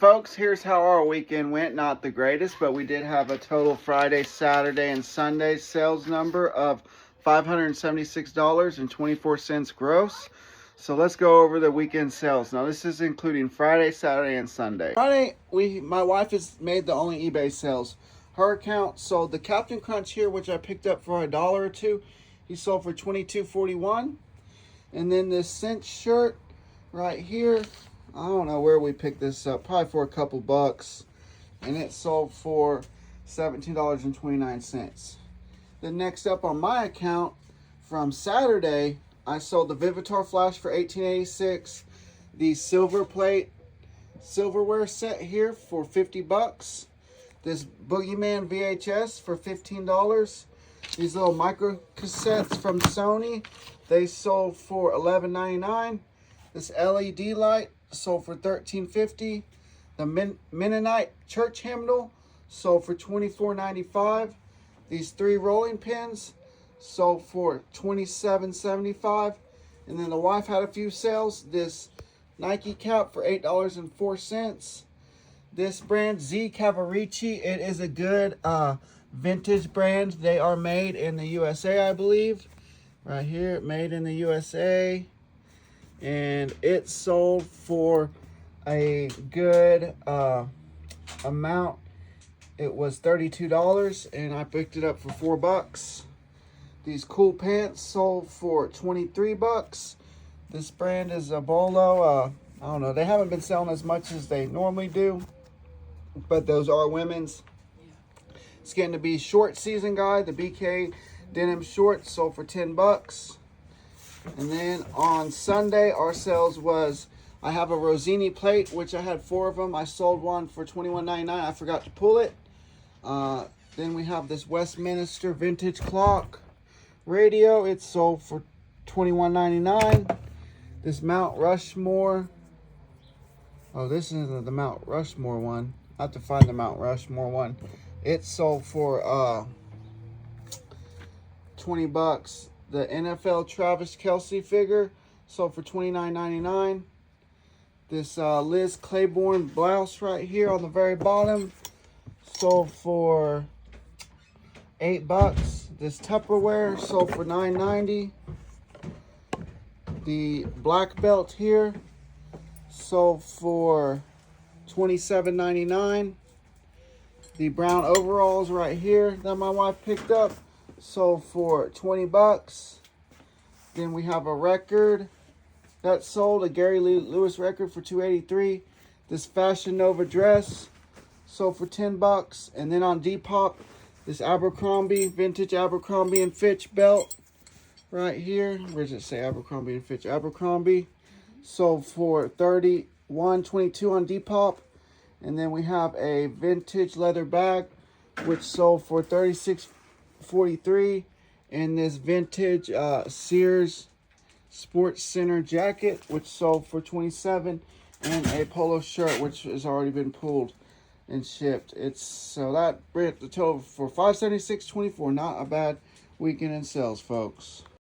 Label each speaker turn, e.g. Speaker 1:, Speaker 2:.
Speaker 1: Folks, here's how our weekend went. Not the greatest, but we did have a total Friday, Saturday, and Sunday sales number of $576.24 gross. So let's go over the weekend sales. Now this is including Friday, Saturday, and Sunday. Friday, my wife has made the only eBay sales. Her account sold the Captain Crunch here, which I picked up for $1 or $2. He sold for $22.41. And then this cinch shirt right here, I don't know where we picked this up, probably for a couple bucks, and it sold for $17.29. Then next up on my account from Saturday, I sold the Vivitar Flash for $18.86, the silver plate silverware set here for 50 bucks, this Boogeyman VHS for $15, these little micro cassettes from Sony, they sold for $11.99, this LED light sold for $13.50. The Mennonite church hymnal sold for $24.95. These 3 rolling pins sold for $27.75. And then the wife had a few sales. This Nike cap for $8.04. This brand Z Cavaricci, it is a good vintage brand. They are made in the USA, I believe. Right here, made in the USA. And it sold for a good amount. It was $32, and I picked it up for $4. These cool pants sold for 23 bucks. This brand is a Bolo. I don't know, they haven't been selling as much as they normally do, but those are women's. It's getting to be short season, guy. The BK denim shorts sold for 10 bucks. And then on Sunday, our sales was, I have a Rossini plate, which I had 4 of them. I sold one for $21.99. I forgot to pull it. Then we have this Westminster vintage clock radio. It sold for $21.99. This Mount Rushmore. Oh, this isn't the Mount Rushmore one. I have to find the Mount Rushmore one. It sold for 20 bucks. The NFL Travis Kelce figure sold for $29.99. This Liz Claiborne blouse right here on the very bottom sold for $8. This Tupperware sold for $9.90. The black belt here sold for $27.99. The brown overalls right here that my wife picked up sold for 20 bucks. Then we have a record that sold, a Gary Lee Lewis record for $2.83. This Fashion Nova dress sold for 10 bucks. And then on Depop, this Abercrombie, vintage Abercrombie and Fitch belt right here. Where does it say Abercrombie and Fitch? Abercrombie sold for $31.22 on Depop. And then we have a vintage leather bag, which sold for $36.43, and this vintage Sears Sports Center jacket, which sold for $27, and a polo shirt, which has already been pulled and shipped. So that brought the total for $576.24. Not a bad weekend in sales, folks.